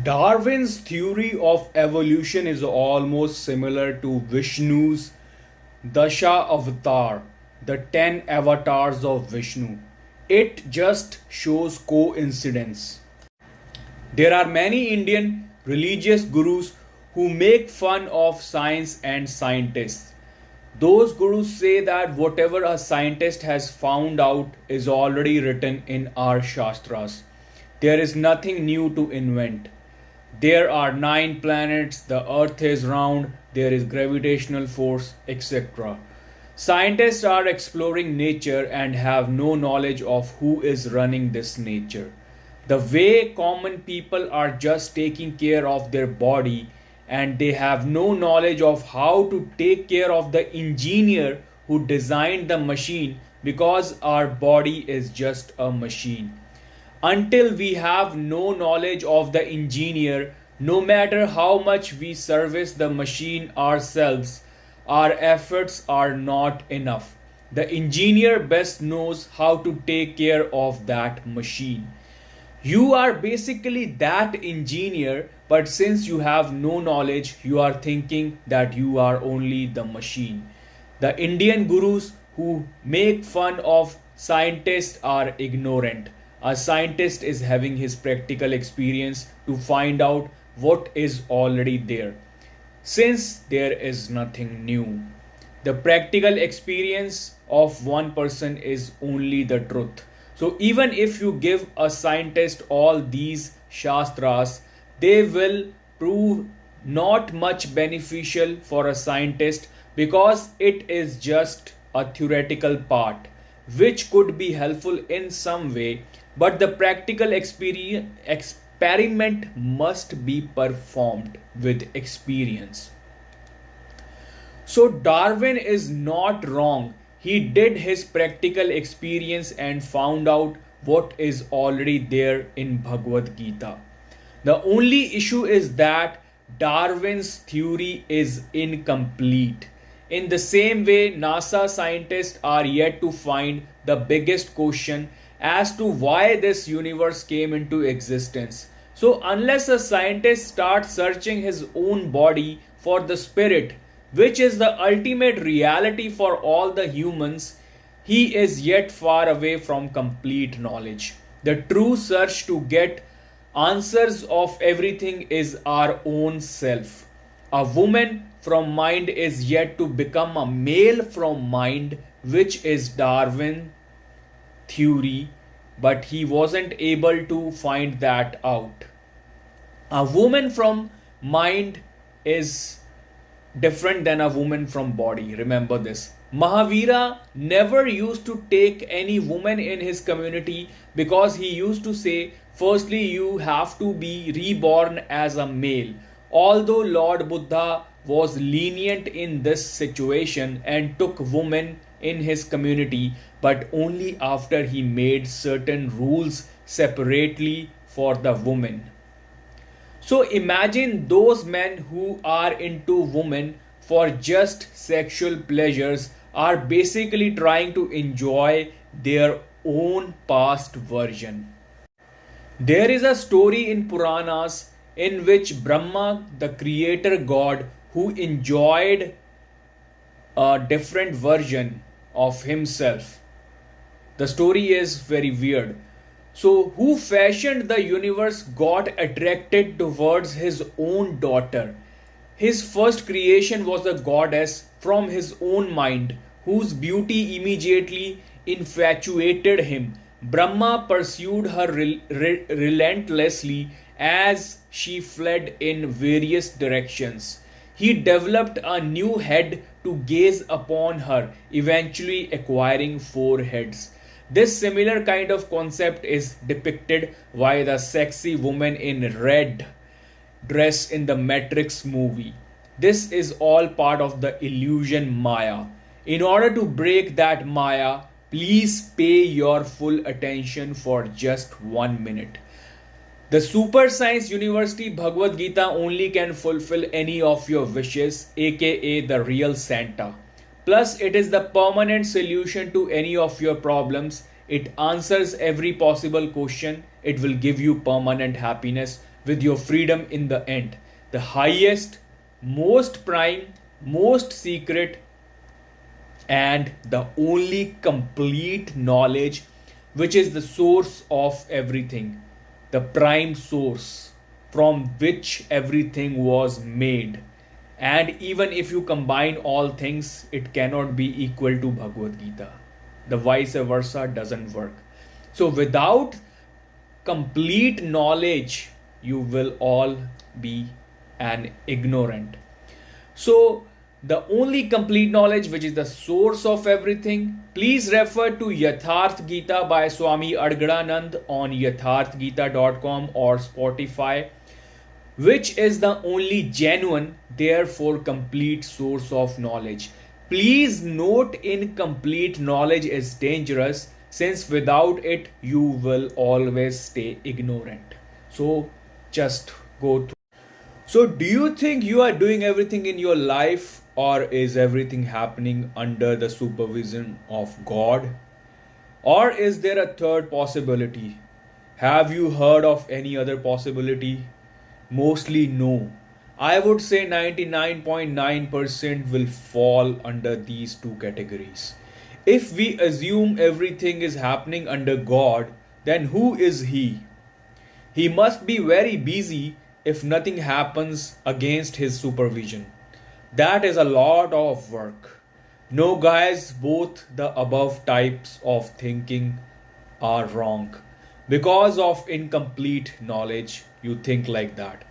Darwin's theory of evolution is almost similar to Vishnu's Dasha Avatar, the 10 avatars of Vishnu. It just shows coincidence. There are many Indian religious gurus who make fun of science and scientists. Those gurus say that whatever a scientist has found out is already written in our Shastras. There is nothing new to invent. There are 9 planets, the earth is round, there is gravitational force, etc. Scientists are exploring nature and have no knowledge of who is running this nature. The way common people are just taking care of their body and they have no knowledge of how to take care of the engineer who designed the machine, because our body is just a machine. Until we have no knowledge of the engineer, no matter how much we service the machine ourselves, our efforts are not enough. The engineer best knows how to take care of that machine. You are basically that engineer, but since you have no knowledge, you are thinking that you are only the machine. The Indian gurus who make fun of scientists are ignorant. A scientist is having his practical experience to find out what is already there, since there is nothing new. The practical experience of one person is only the truth. So even if you give a scientist all these shastras, they will prove not much beneficial for a scientist, because it is just a theoretical part which could be helpful in some way, but the practical experiment must be performed with experience. So Darwin is not wrong. He did his practical experience and found out what is already there in Bhagavad-Gita. The only issue is that Darwin's theory is incomplete. In the same way, NASA scientists are yet to find the biggest question as to why this universe came into existence. So unless a scientist starts searching his own body for the spirit, which is the ultimate reality for all the humans, he is yet far away from complete knowledge. The true search to get answers of everything is our own self. A woman from mind is yet to become a male from mind, which is Darwin theory, but he wasn't able to find that out. A woman from mind is different than a woman from body. Remember this. Mahavira never used to take any woman in his community, because he used to say, firstly, you have to be reborn as a male. Although Lord Buddha was lenient in this situation and took women in his community, but only after he made certain rules separately for the women. So imagine those men who are into women for just sexual pleasures are basically trying to enjoy their own past version. There is a story in Puranas in which Brahma, the creator god, who enjoyed a different version of himself. The story is very weird. So, who fashioned the universe got attracted towards his own daughter. His first creation was a goddess from his own mind, whose beauty immediately infatuated him. Brahma pursued her relentlessly as she fled in various directions. He developed a new head to gaze upon her, eventually acquiring 4 heads. This similar kind of concept is depicted by the sexy woman in red dress in the Matrix movie. This is all part of the illusion Maya. In order to break that Maya, please pay your full attention for just 1 minute. The Super Science University Bhagavad-Gita only can fulfill any of your wishes, aka the real Santa. Plus, it is the permanent solution to any of your problems. It answers every possible question. It will give you permanent happiness. with your freedom in the end. The highest, most prime, most secret, and the only complete knowledge, which is the source of everything, the prime source from which everything was made. And even if you combine all things, it cannot be equal to Bhagavad Gita. The vice versa doesn't work. So without complete knowledge, you will all be an ignorant. So the only complete knowledge, which is the source of everything, please refer to Yatharth Gita by Swami Adgadanand on yatharthgita.com or Spotify, which is the only genuine, therefore complete source of knowledge. Please note, incomplete knowledge is dangerous, since without it you will always stay ignorant. So just go through. So do you think you are doing everything in your life, or is everything happening under the supervision of God? Or is there a third possibility? Have you heard of any other possibility? Mostly no. I would say 99.9% will fall under these two categories. If we assume everything is happening under God, then who is He? He must be very busy if nothing happens against His supervision. That is a lot of work. No, guys, both the above types of thinking are wrong. Because of incomplete knowledge, you think like that.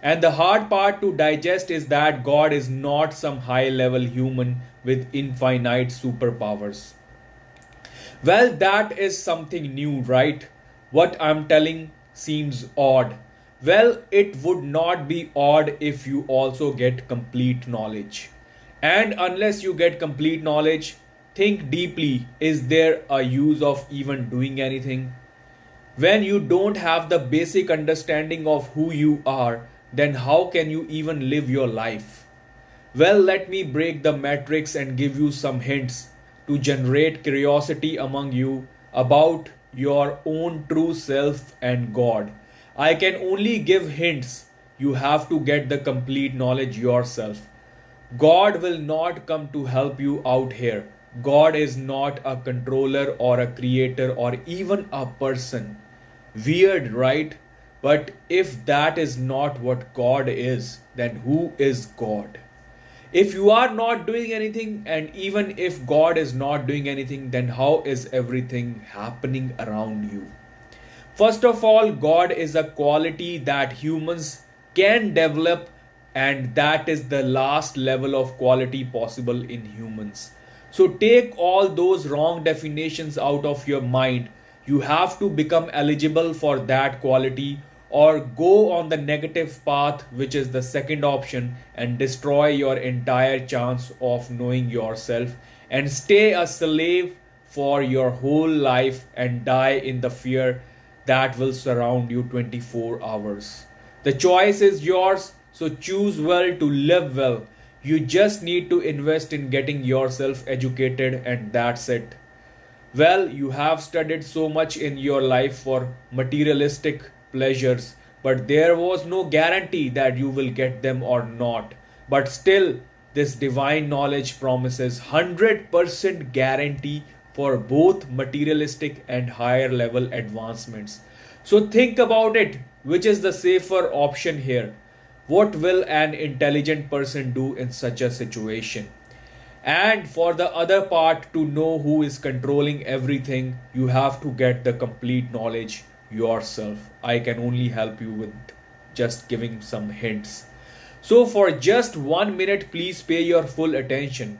And the hard part to digest is that God is not some high level human with infinite superpowers. Well, that is something new, right? What I'm telling seems odd. Well, it would not be odd if you also get complete knowledge. And unless you get complete knowledge, think deeply, is there a use of even doing anything? When you don't have the basic understanding of who you are, then how can you even live your life? Well, let me break the matrix and give you some hints to generate curiosity among you about your own true self and God. I can only give hints. You have to get the complete knowledge yourself. God will not come to help you out here. God is not a controller or a creator or even a person. Weird, right? But if that is not what God is, then who is God? If you are not doing anything, and even if God is not doing anything, then how is everything happening around you? First of all, God is a quality that humans can develop, and that is the last level of quality possible in humans. So take all those wrong definitions out of your mind. You have to become eligible for that quality, or go on the negative path, which is the second option, and destroy your entire chance of knowing yourself and stay a slave for your whole life and die in the fear that will surround you 24 hours. The choice is yours, so choose well to live well. You just need to invest in getting yourself educated, and that's it. Well, you have studied so much in your life for materialistic pleasures, but there was no guarantee that you will get them or not. But still, this divine knowledge promises 100% guarantee for both materialistic and higher level advancements. So think about it, which is the safer option here? What will an intelligent person do in such a situation? And for the other part, to know who is controlling everything, you have to get the complete knowledge yourself. I can only help you with just giving some hints. So for just 1 minute, please pay your full attention.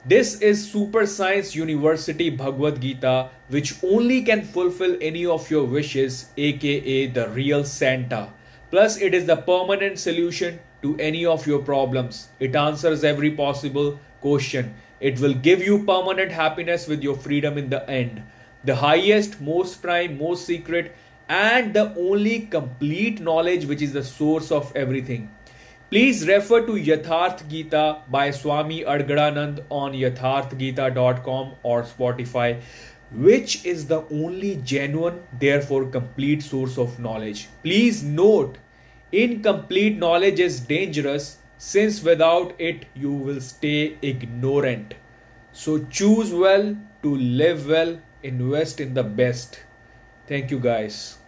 This is Super Science University Bhagavad-Gita, which only can fulfill any of your wishes, aka the real Santa. Plus, it is the permanent solution to any of your problems. It answers every possible question. It will give you permanent happiness with your freedom in the end. The highest, most prime, most secret, and the only complete knowledge, which is the source of everything. Please refer to Yatharth Gita by Swami Adgadanand on yatharthgita.com or Spotify, which is the only genuine, therefore complete source of knowledge. Please note, Incomplete knowledge is dangerous since without it you will stay ignorant. So choose well to live well, invest in the best. Thank you guys.